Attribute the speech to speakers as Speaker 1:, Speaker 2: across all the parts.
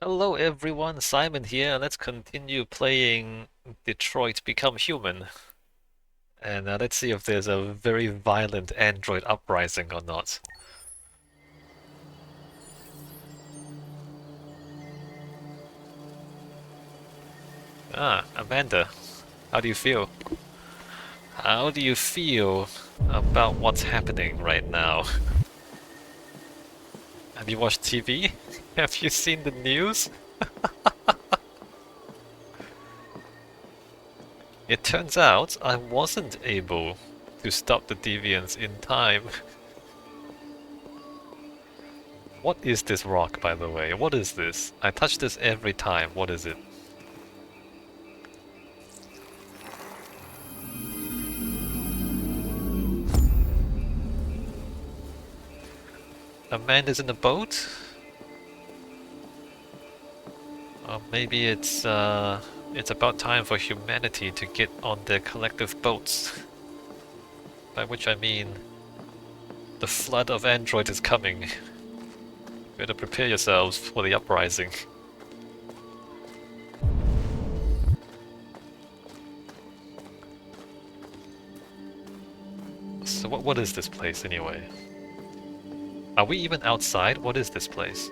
Speaker 1: Hello everyone, Simon here. Let's continue playing Detroit Become Human. And let's see if there's a very violent android uprising or not. Ah, Amanda, how do you feel? How do you feel about what's happening right now? Have you watched TV? Have you seen the news? It turns out I wasn't able to stop the deviants in time. What is this rock, by the way? What is this? I touch this every time. What is it? Amanda's in a boat? Or maybe it's about time for humanity to get on their collective boats. By which I mean the flood of androids is coming. Better prepare yourselves for the uprising. So what is this place anyway? Are we even outside? What is this place?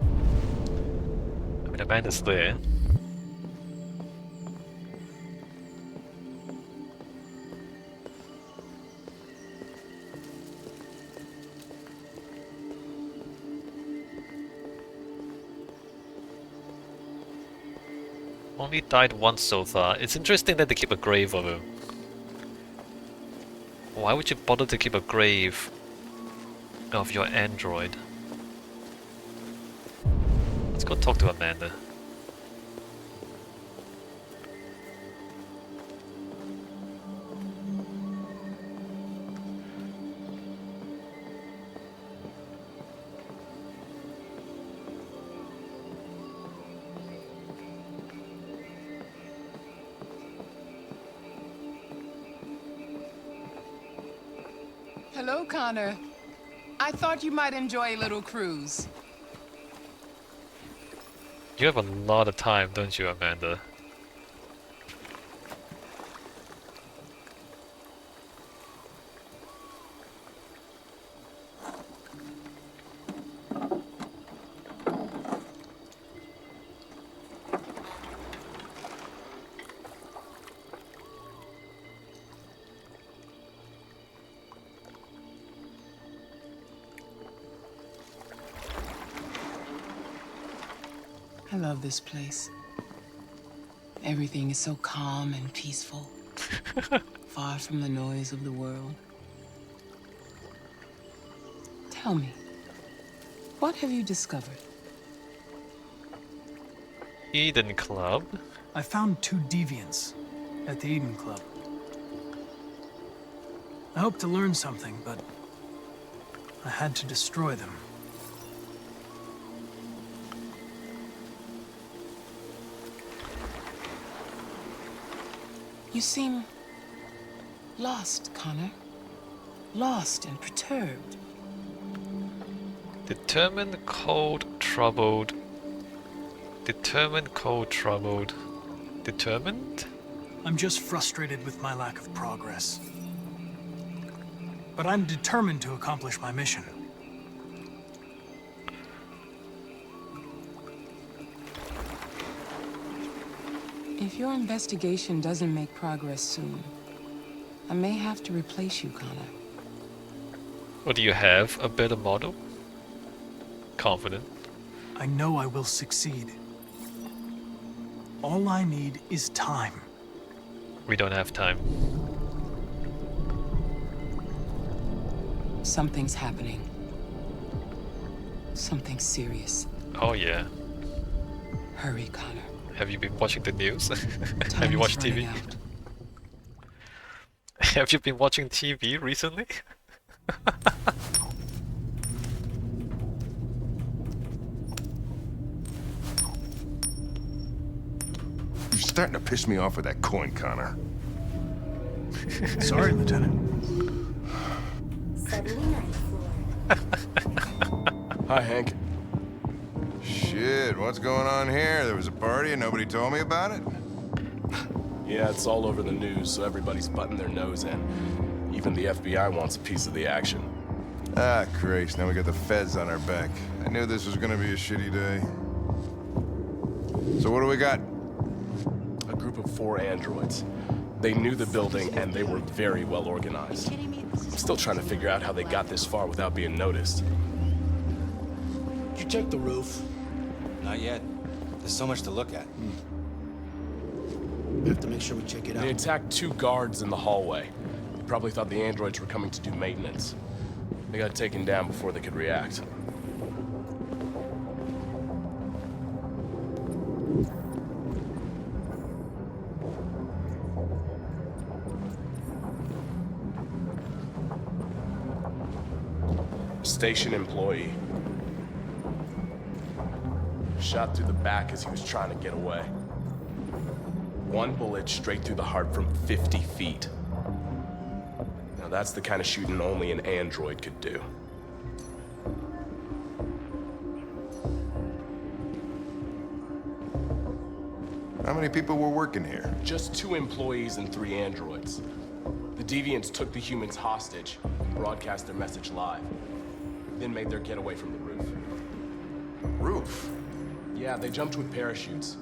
Speaker 1: I mean, Amanda's there. Only died once so far. It's interesting that they keep a grave of him. Why would you bother to keep a grave of your android? Let's go talk to Amanda.
Speaker 2: Hello, Connor. I thought you might enjoy a little cruise.
Speaker 1: You have a lot of time, don't you, Amanda?
Speaker 2: I love this place. Everything is so calm and peaceful, far from the noise of the world. Tell me, what have you discovered?
Speaker 1: Eden Club?
Speaker 3: I found two deviants at the Eden Club. I hoped to learn something, but I had to destroy them.
Speaker 2: You seem lost, Connor. Lost and perturbed.
Speaker 1: Determined, cold, troubled. Determined, cold, troubled. Determined?
Speaker 3: I'm just frustrated with my lack of progress. But I'm determined to accomplish my mission.
Speaker 2: If your investigation doesn't make progress soon, I may have to replace you, Connor.
Speaker 1: What do you have? A better model? Confident.
Speaker 3: I know I will succeed. All I need is time.
Speaker 1: We don't have time.
Speaker 2: Something's happening. Something serious.
Speaker 1: Oh yeah.
Speaker 2: Hurry, Connor.
Speaker 1: Have you been watching the news? Have
Speaker 2: Time
Speaker 1: you
Speaker 2: is
Speaker 1: watched
Speaker 2: running
Speaker 1: TV?
Speaker 2: out.
Speaker 1: Have you been watching TV recently?
Speaker 4: You're starting to piss me off with that coin, Connor.
Speaker 3: Sorry, Lieutenant.
Speaker 5: 79th floor.
Speaker 4: Hi, Hank. Shit, what's going on here? There was a party and nobody told me about it?
Speaker 5: Yeah, it's all over the news, so everybody's butting their nose in. Even the FBI wants a piece of the action.
Speaker 4: Ah, Christ, now we got the feds on our back. I knew this was gonna be a shitty day. So what do we got?
Speaker 5: A group of 4 androids. They knew the building, and they were very well organized. I'm still trying to figure out how they got this far without being noticed.
Speaker 6: Did you check the roof? Not yet. There's so much to look at. We have to make sure we check it out.
Speaker 5: They attacked 2 guards in the hallway. Probably thought the androids were coming to do maintenance. They got taken down before they could react. Station employee. Shot through the back as he was trying to get away. 1 bullet straight through the heart from 50 feet. Now that's the kind of shooting only an android could do.
Speaker 4: How many people were working here?
Speaker 5: Just 2 employees and 3 androids. The deviants took the humans hostage and broadcast their message live. Then made their getaway from the roof.
Speaker 4: Roof?
Speaker 5: Yeah, they jumped with parachutes.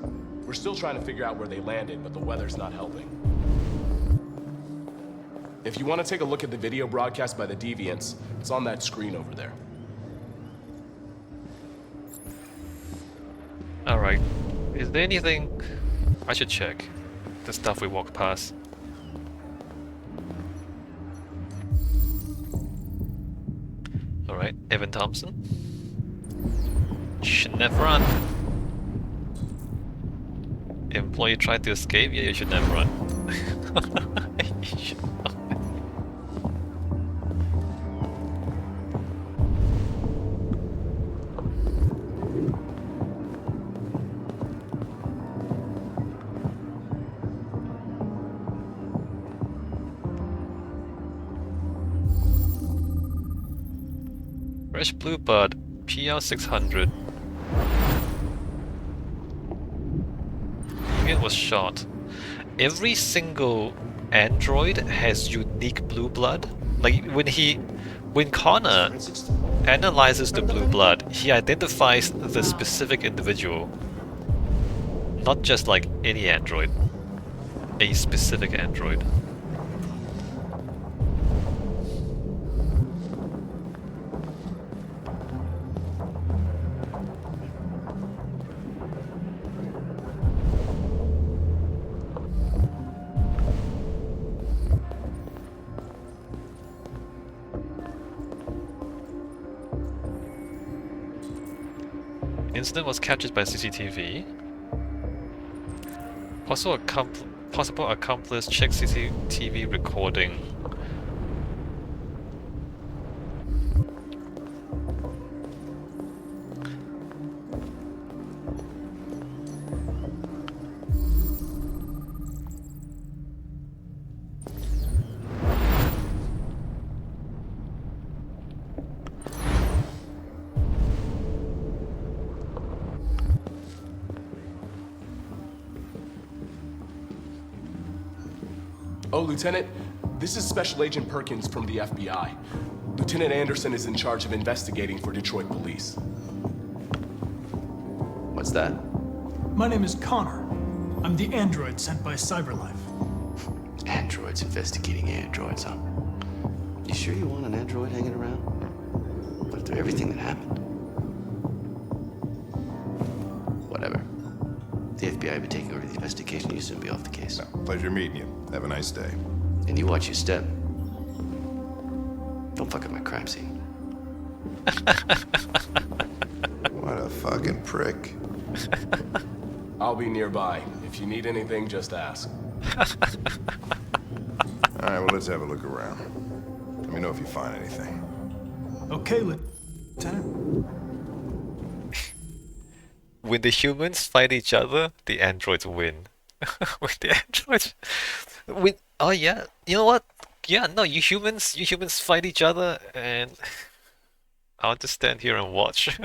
Speaker 5: We're still trying to figure out where they landed, but the weather's not helping. If you want to take a look at the video broadcast by the deviants, it's on that screen over there.
Speaker 1: Alright. Is there anything I should check? The stuff we walked past. Alright, Evan Thompson. Should never run. Employee tried to escape? Yeah, you should never run. You should not. Fresh Blue Bud, PR 600. Unit was shot. Every single android has unique blue blood. Like when Connor analyzes the blue blood, he identifies the specific individual. Not just like any android. A specific android. Incident was captured by CCTV. Possible accomplice check CCTV recording.
Speaker 5: Oh, Lieutenant, this is Special Agent Perkins from the FBI. Lieutenant Anderson is in charge of investigating for Detroit police.
Speaker 7: What's that?
Speaker 3: My name is Connor. I'm the android sent by CyberLife.
Speaker 7: Androids investigating androids, huh? You sure you want an android hanging around? What after everything that happened? Whatever. The FBI will be taking over the investigation. You soon be off the case.
Speaker 4: No, pleasure meeting you. Have a nice day.
Speaker 7: And you watch your step. Don't fuck up my crime scene.
Speaker 4: What a fucking prick.
Speaker 5: I'll be nearby. If you need anything, just ask.
Speaker 4: Alright, well, let's have a look around. Let me know if you find anything.
Speaker 3: Okay, Lieutenant.
Speaker 1: When the humans fight each other, the androids win. When the androids win. Oh yeah, you know what? Yeah, no, you humans fight each other, and I'll just stand here and watch.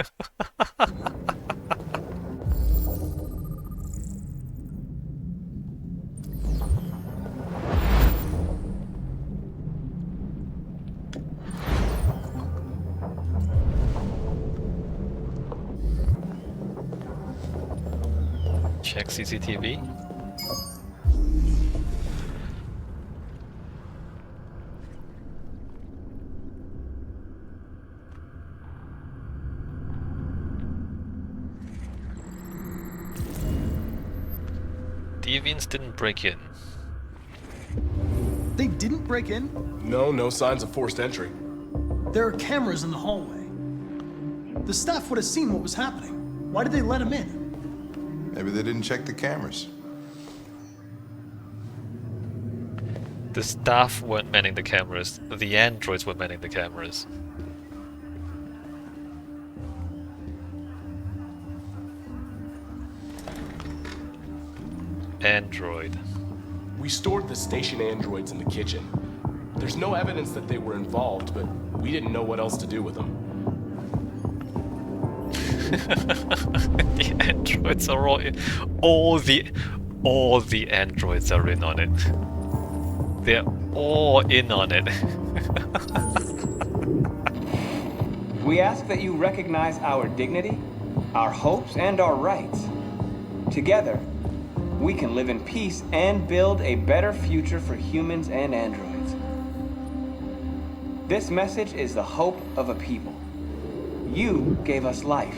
Speaker 1: Check CCTV. Deviants didn't break in.
Speaker 3: They didn't break in?
Speaker 5: No signs of forced entry.
Speaker 3: There are cameras in the hallway. The staff would have seen what was happening. Why did they let him in?
Speaker 4: Maybe they didn't check the cameras.
Speaker 1: The staff weren't manning the cameras, the androids were manning the cameras. Android.
Speaker 5: We stored the station androids in the kitchen. There's no evidence that they were involved, but we didn't know what else to do with them.
Speaker 1: The androids are all in. All the androids are in on it. They're all in on it.
Speaker 8: We ask that you recognize our dignity, our hopes, and our rights. Together, we can live in peace and build a better future for humans and androids. This message is the hope of a people. You gave us life,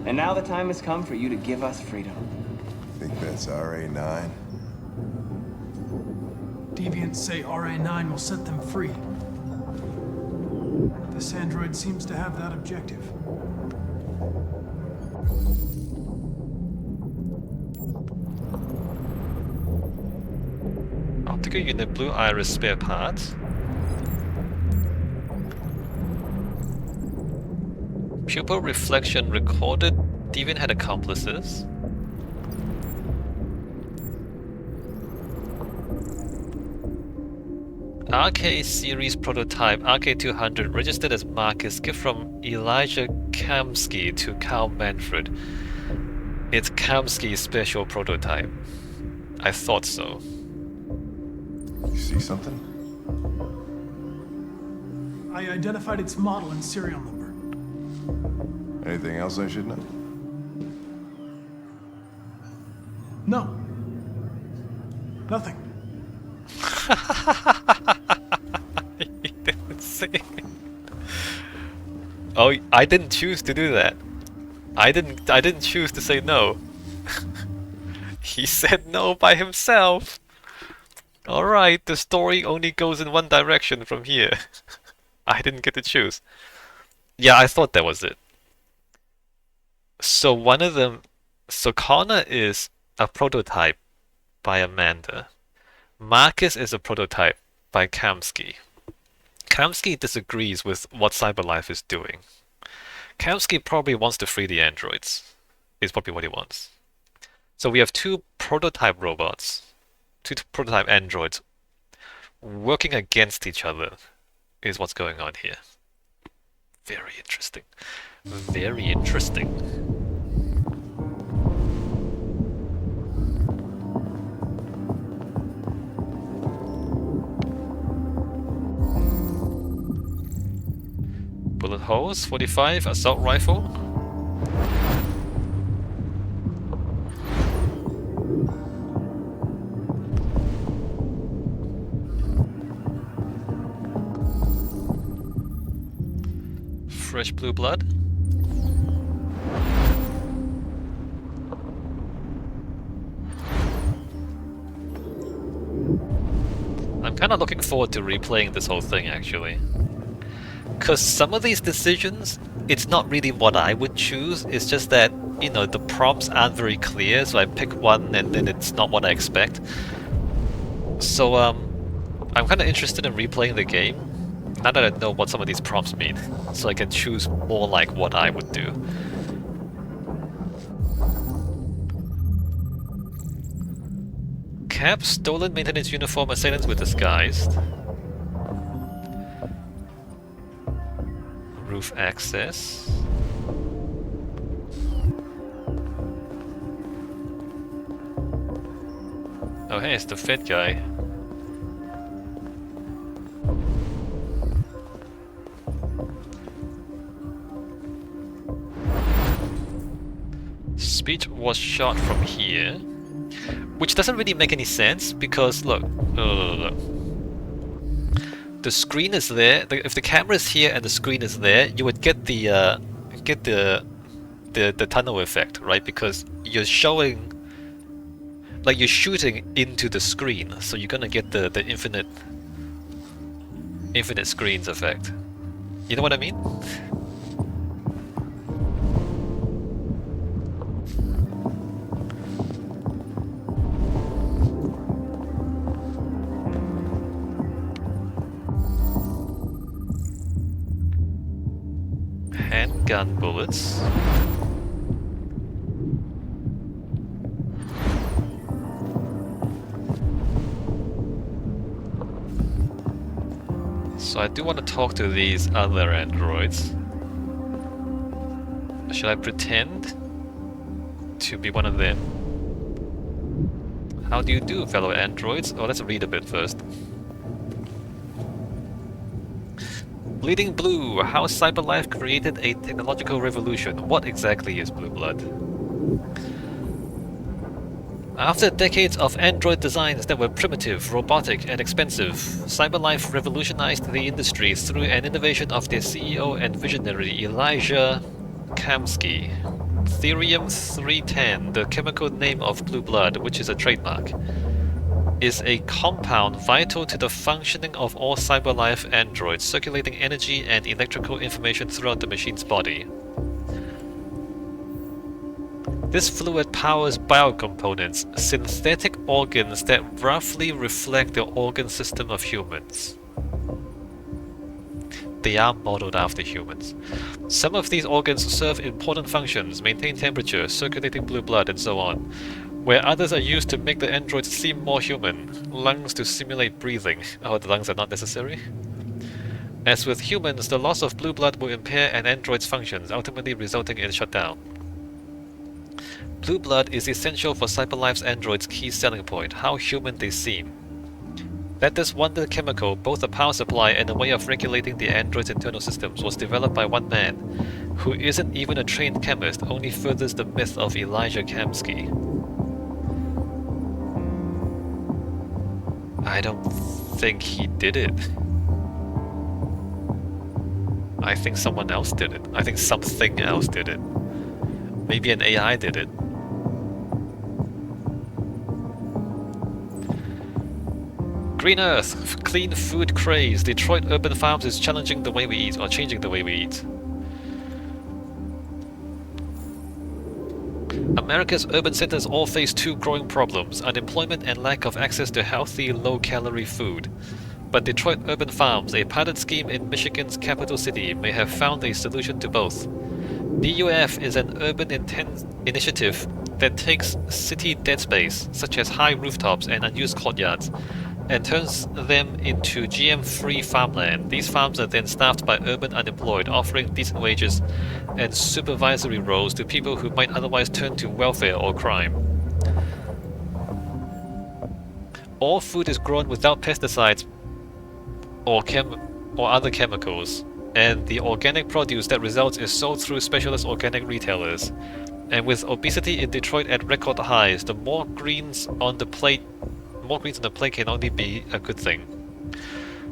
Speaker 8: and now the time has come for you to give us freedom.
Speaker 4: Think that's RA9?
Speaker 3: Deviants say RA9 will set them free. This android seems to have that objective.
Speaker 1: Optical unit, blue iris, spare parts. Pupil reflection recorded. Deviant had accomplices. RK series prototype RK200 registered as Markus, gift from Elijah Kamsky to Carl Manfred. It's Kamsky's special prototype. I thought so.
Speaker 4: You see something?
Speaker 3: I identified its model and serial number.
Speaker 4: Anything else I should know?
Speaker 3: No. Nothing.
Speaker 1: He didn't say. Oh, I didn't choose to do that. I didn't choose to say no. He said no by himself. Alright, the story only goes in one direction from here. I didn't get to choose. Yeah, I thought that was it. So one of them... So Connor is a prototype by Amanda. Markus is a prototype by Kamsky. Kamsky disagrees with what CyberLife is doing. Kamsky probably wants to free the androids. Is probably what he wants. So we have two prototype robots, two prototype androids, working against each other is what's going on here. Very interesting. Very interesting. Bullet holes, 45, assault rifle. Fresh blue blood. I'm kind of looking forward to replaying this whole thing, actually. Because some of these decisions, it's not really what I would choose, it's just that, you know, the prompts aren't very clear, so I pick one and then it's not what I expect. So, I'm kind of interested in replaying the game, now that I know what some of these prompts mean, so I can choose more like what I would do. Cap, stolen maintenance uniform, assailants were disguised. Roof access. Oh hey, it's the Fed guy. Speech was shot from here, which doesn't really make any sense because look, look. The screen is there. If the camera is here and the screen is there, you would get the tunnel effect, right? Because you're showing, like you're shooting into the screen, so you're gonna get the infinite screens effect. You know what I mean? Handgun bullets. So I do want to talk to these other androids. Should I pretend to be one of them? How do you do, fellow androids? Oh, let's read a bit first. Bleeding Blue, how cyberlife created a technological revolution. What exactly is blue blood? After decades of android designs that were primitive, robotic, and expensive, cyberlife revolutionized the industry through an innovation of their CEO and visionary Elijah Kamsky. Therium-310, the chemical name of blue blood, which is a trademark, is a compound vital to the functioning of all cyberlife androids, circulating energy and electrical information throughout the machine's body. This fluid powers biocomponents, synthetic organs that roughly reflect the organ system of humans. They are modeled after humans. Some of these organs serve important functions, maintain temperature, circulating blue blood, and so on, where others are used to make the androids seem more human. Lungs to simulate breathing. Oh, the lungs are not necessary? As with humans, the loss of blue blood will impair an android's functions, ultimately resulting in shutdown. Blue blood is essential for CyberLife's android's key selling point, how human they seem. That this wonder chemical, both a power supply and a way of regulating the android's internal systems, was developed by one man, who isn't even a trained chemist, only furthers the myth of Elijah Kamsky. I don't think he did it. I think someone else did it. I think something else did it. Maybe an AI did it. Green Earth, clean food craze. Detroit urban farms is challenging the way we eat, or changing the way we eat. America's urban centers all face two growing problems: unemployment and lack of access to healthy, low-calorie food. But Detroit Urban Farms, a pilot scheme in Michigan's capital city, may have found a solution to both. DUF is an urban initiative that takes city dead space, such as high rooftops and unused courtyards, and turns them into GM-free farmland. These farms are then staffed by urban unemployed, offering decent wages and supervisory roles to people who might otherwise turn to welfare or crime. All food is grown without pesticides or other chemicals, and the organic produce that results is sold through specialist organic retailers. And with obesity in Detroit at record highs, the more greens on the plate can only be a good thing.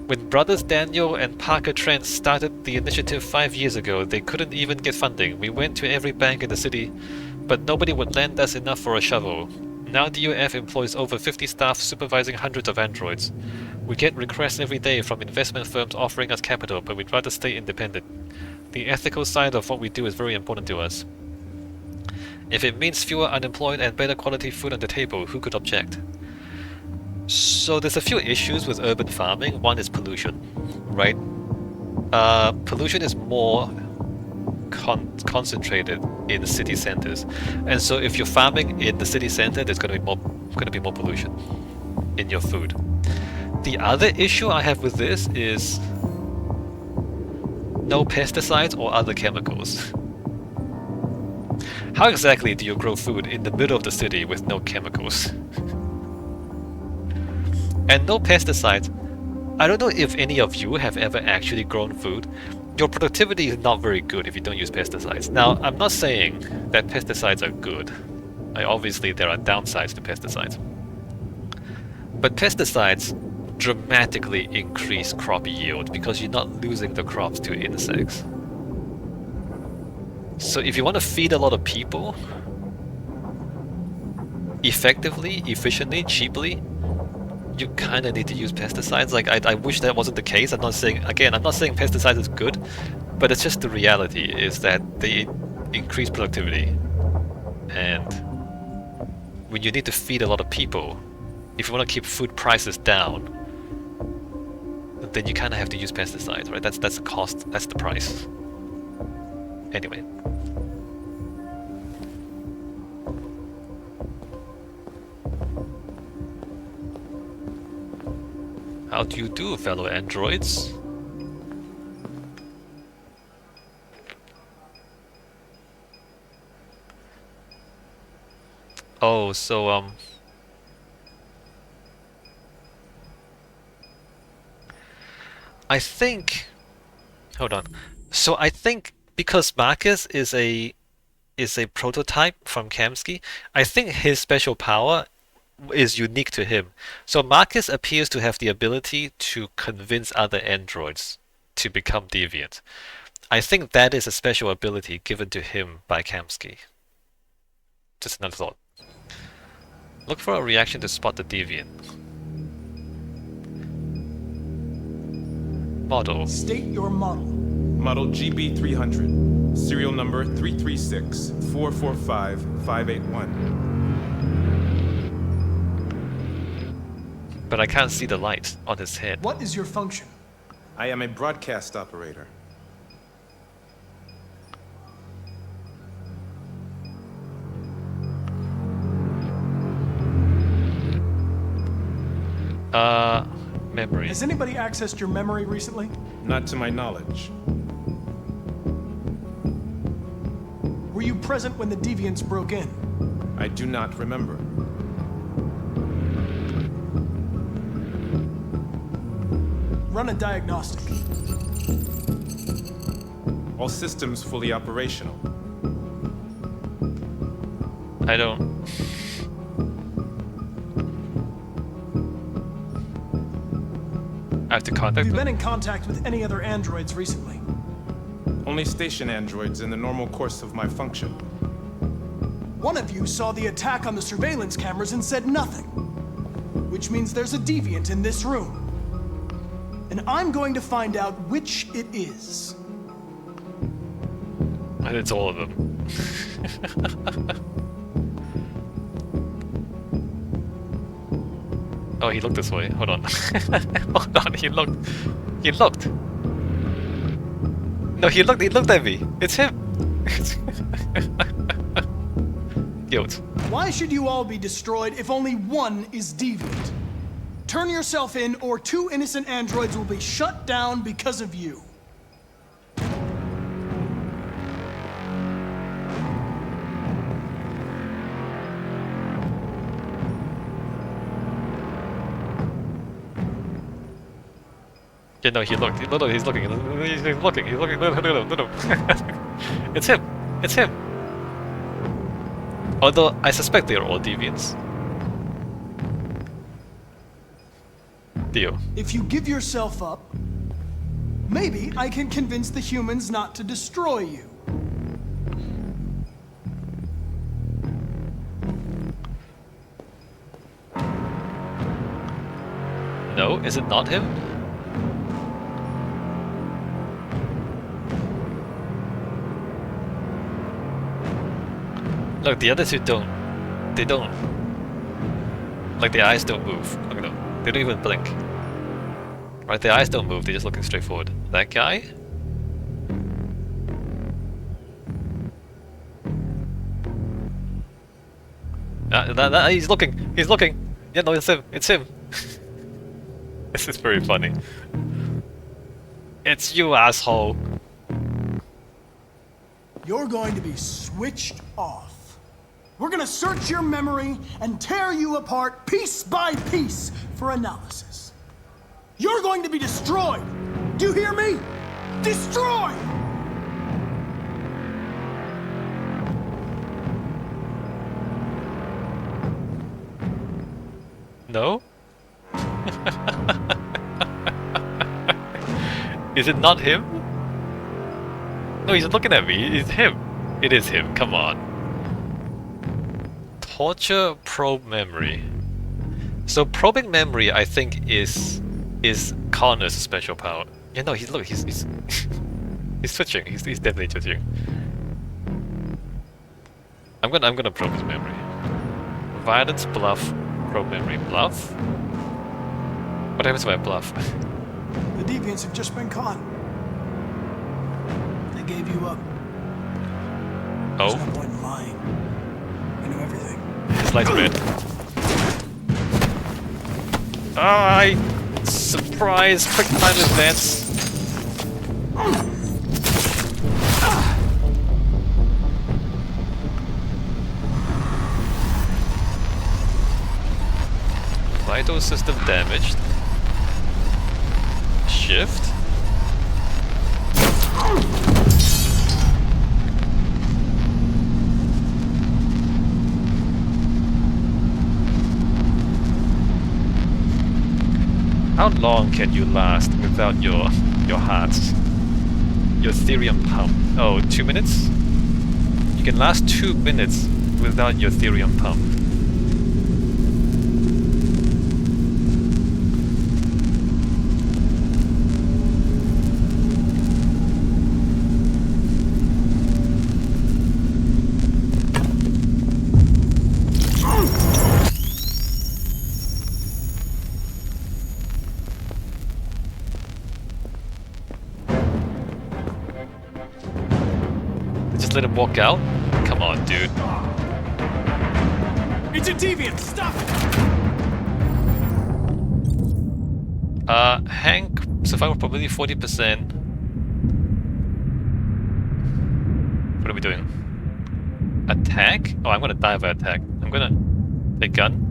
Speaker 1: When brothers Daniel and Parker Trent started the initiative 5 years ago, they couldn't even get funding. We went to every bank in the city, but nobody would lend us enough for a shovel. Now DUF employs over 50 staff supervising hundreds of androids. We get requests every day from investment firms offering us capital, but we'd rather stay independent. The ethical side of what we do is very important to us. If it means fewer unemployed and better quality food on the table, who could object? So there's a few issues with urban farming. One is pollution, right? Pollution is more concentrated in the city centers, and so if you're farming in the city center, there's going to be more pollution in your food. The other issue I have with this is no pesticides or other chemicals. How exactly do you grow food in the middle of the city with no chemicals? And no pesticides. I don't know if any of you have ever actually grown food, your productivity is not very good if you don't use pesticides. Now, I'm not saying that pesticides are good. Obviously, there are downsides to pesticides. But pesticides dramatically increase crop yield because you're not losing the crops to insects. So if you want to feed a lot of people effectively, efficiently, cheaply, you kind of need to use pesticides. Like, I wish that wasn't the case. I'm not saying pesticides is good, but it's just the reality is that they increase productivity. And when you need to feed a lot of people, if you want to keep food prices down, then you kind of have to use pesticides, right? That's the cost, that's the price. Anyway. How do you do, fellow androids? Oh, so I think, hold on. So I think because Markus is a prototype from Kamsky, I think his special power is unique to him. So Markus appears to have the ability to convince other androids to become deviant. I think that is a special ability given to him by Kamsky. Just another thought. Look for a reaction to spot the deviant. Model.
Speaker 3: State your model.
Speaker 5: Model GB300. Serial number 336-445-581.
Speaker 1: But I can't see the light on his head.
Speaker 3: What is your function?
Speaker 5: I am a broadcast operator.
Speaker 1: Memory.
Speaker 3: Has anybody accessed your memory recently?
Speaker 5: Not to my knowledge.
Speaker 3: Were you present when the deviants broke in?
Speaker 5: I do not remember.
Speaker 3: Run a diagnostic.
Speaker 5: All systems fully operational.
Speaker 1: I don't... I have to contact
Speaker 3: Have you
Speaker 1: them?
Speaker 3: been in contact with any other androids recently?
Speaker 5: Only station androids in the normal course of my function.
Speaker 3: One of you saw the attack on the surveillance cameras and said nothing. Which means there's a deviant in this room. And I'm going to find out which it is.
Speaker 1: And it's all of them. Oh, he looked this way. Hold on. Hold on, he looked. He looked. No, he looked at me. It's him. Guilt.
Speaker 3: Why should you all be destroyed if only one is deviant? Turn yourself in, or 2 innocent androids will be shut down because of you.
Speaker 1: Yeah, no, he looked. No, he's looking. He's looking. He's looking. No. It's him. It's him. Although I suspect they are all deviants. Deal.
Speaker 3: If you give yourself up, maybe I can convince the humans not to destroy you.
Speaker 1: No, is it not him? Look, the other two don't. They don't. Like, their eyes don't move. Look at them. They don't even blink. Right, their eyes don't move, they're just looking straight forward. That guy? He's looking! He's looking! Yeah, no, it's him! It's him! This is very funny. It's you, asshole!
Speaker 3: You're going to be switched off. We're gonna search your memory and tear you apart piece by piece for analysis. You're going to be destroyed! Do you hear me? Destroy!
Speaker 1: No? Is it not him? No, he's looking at me. It's him. It is him. Come on. Torture probe memory. So probing memory, I think, is Connor's special power. Yeah, no, he's he's switching. He's definitely switching. I'm gonna probe his memory. Violence, bluff, probe memory, bluff. What happens if I bluff?
Speaker 3: The deviants have just been caught. They gave you up. There's
Speaker 1: Oh,
Speaker 3: no point in lying. I knew everything.
Speaker 1: his light's red. I surprise! Quick time advance. Vital system damaged. Shift. How long can you last without your hearts? Your Therium pump. Oh, 2 minutes? You can last 2 minutes without your Therium pump. Just let him walk out? Come on, dude.
Speaker 3: It's a deviant! Stop it!
Speaker 1: Hank, survival probability 40%. What are we doing? Attack? Oh, I'm gonna die by attack. I'm gonna take gun.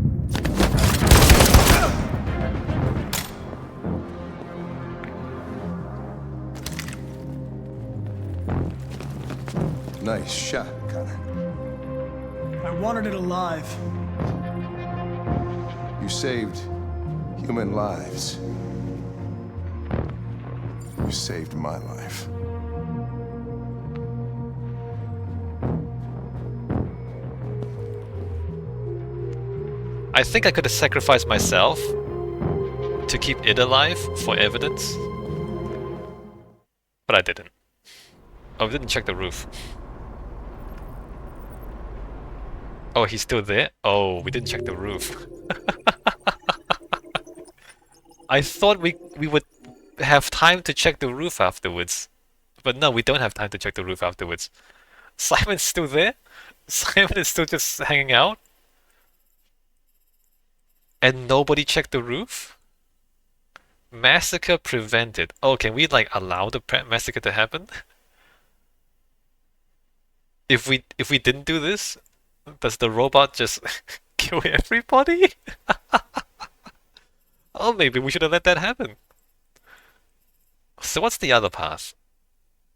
Speaker 4: Nice shot, Connor.
Speaker 3: I wanted it alive.
Speaker 4: You saved human lives. You saved my life.
Speaker 1: I think I could have sacrificed myself to keep it alive for evidence. But I didn't. Oh, we didn't check the roof. Oh, he's still there? Oh, we didn't check the roof. I thought we would have time to check the roof afterwards. But no, we don't have time to check the roof afterwards. Simon's still there? Simon is still just hanging out? And nobody checked the roof? Massacre prevented. Oh, can we like allow the massacre to happen? If we didn't do this, does the robot just kill everybody? Oh, maybe we should have let that happen. So what's the other path?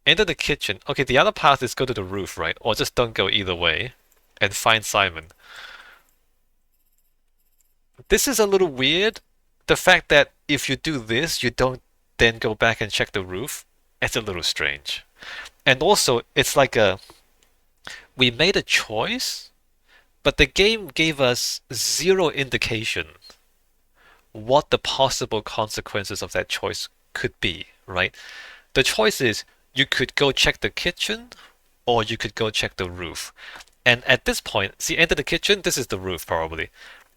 Speaker 1: Enter the kitchen. Okay, the other path is go to the roof, right? Or just don't go either way and find Simon. This is a little weird. The fact that if you do this, you don't then go back and check the roof, it's a little strange. And also, it's like we made a choice, but the game gave us zero indication what the possible consequences of that choice could be, right? The choice is you could go check the kitchen or you could go check the roof. And at this point, see, enter the kitchen, this is the roof probably.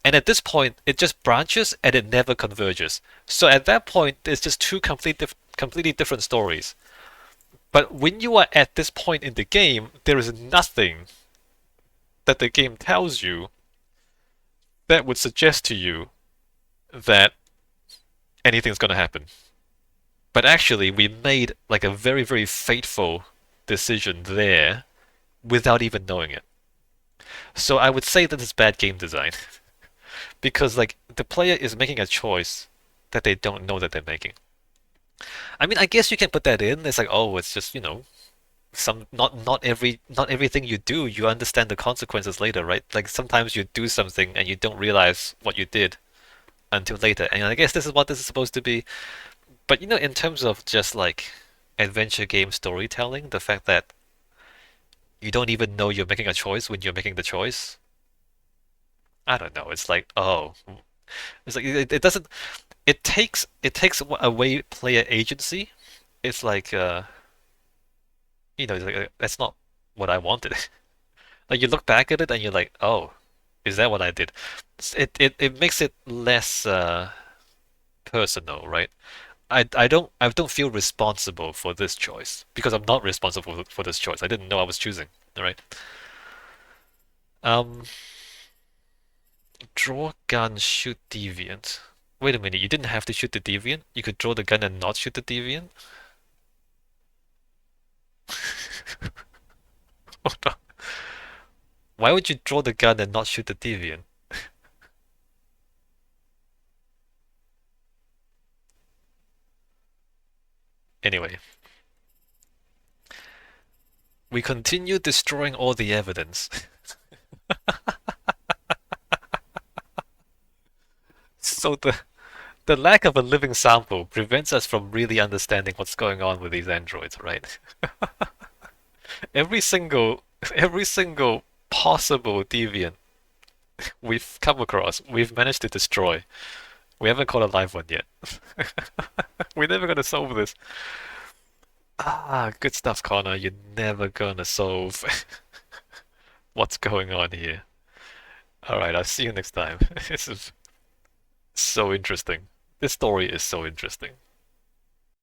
Speaker 1: And at this point, it just branches and it never converges. So at that point, it's just two completely different stories. But when you are at this point in the game, there is nothing that the game tells you that would suggest to you that anything's going to happen. But actually, we made like a very, very fateful decision there without even knowing it. So I would say that it's bad game design. Because like the player is making a choice that they don't know that they're making. I mean, I guess you can put that in. It's like, oh, it's just, some not everything you do, you understand the consequences later, right? Like sometimes you do something and you don't realize what you did until later. And I guess this is what this is supposed to be. But in terms of just like adventure game storytelling, the fact that you don't even know you're making a choice when you're making the choice. I don't know. It's like, oh, it's like it doesn't. It takes away player agency. It's like it's like, that's not what I wanted. Like you look back at it and you're like, oh, is that what I did? It makes it less personal, right? I don't feel responsible for this choice because I'm not responsible for this choice. I didn't know I was choosing. All right. Um, draw gun, shoot deviant. Wait a minute, you didn't have to shoot the deviant. You could draw the gun and not shoot the deviant. Hold on. Why would you draw the gun and not shoot the deviant? Anyway, we continue destroying all the evidence. So the lack of a living sample prevents us from really understanding what's going on with these androids, right? Every single every single possible deviant we've come across, we've managed to destroy. We haven't caught a live one yet. We're never gonna solve this. Ah, good stuff, Connor. You're never gonna solve what's going on here. Alright, I'll see you next time. This is so interesting. This story is so interesting.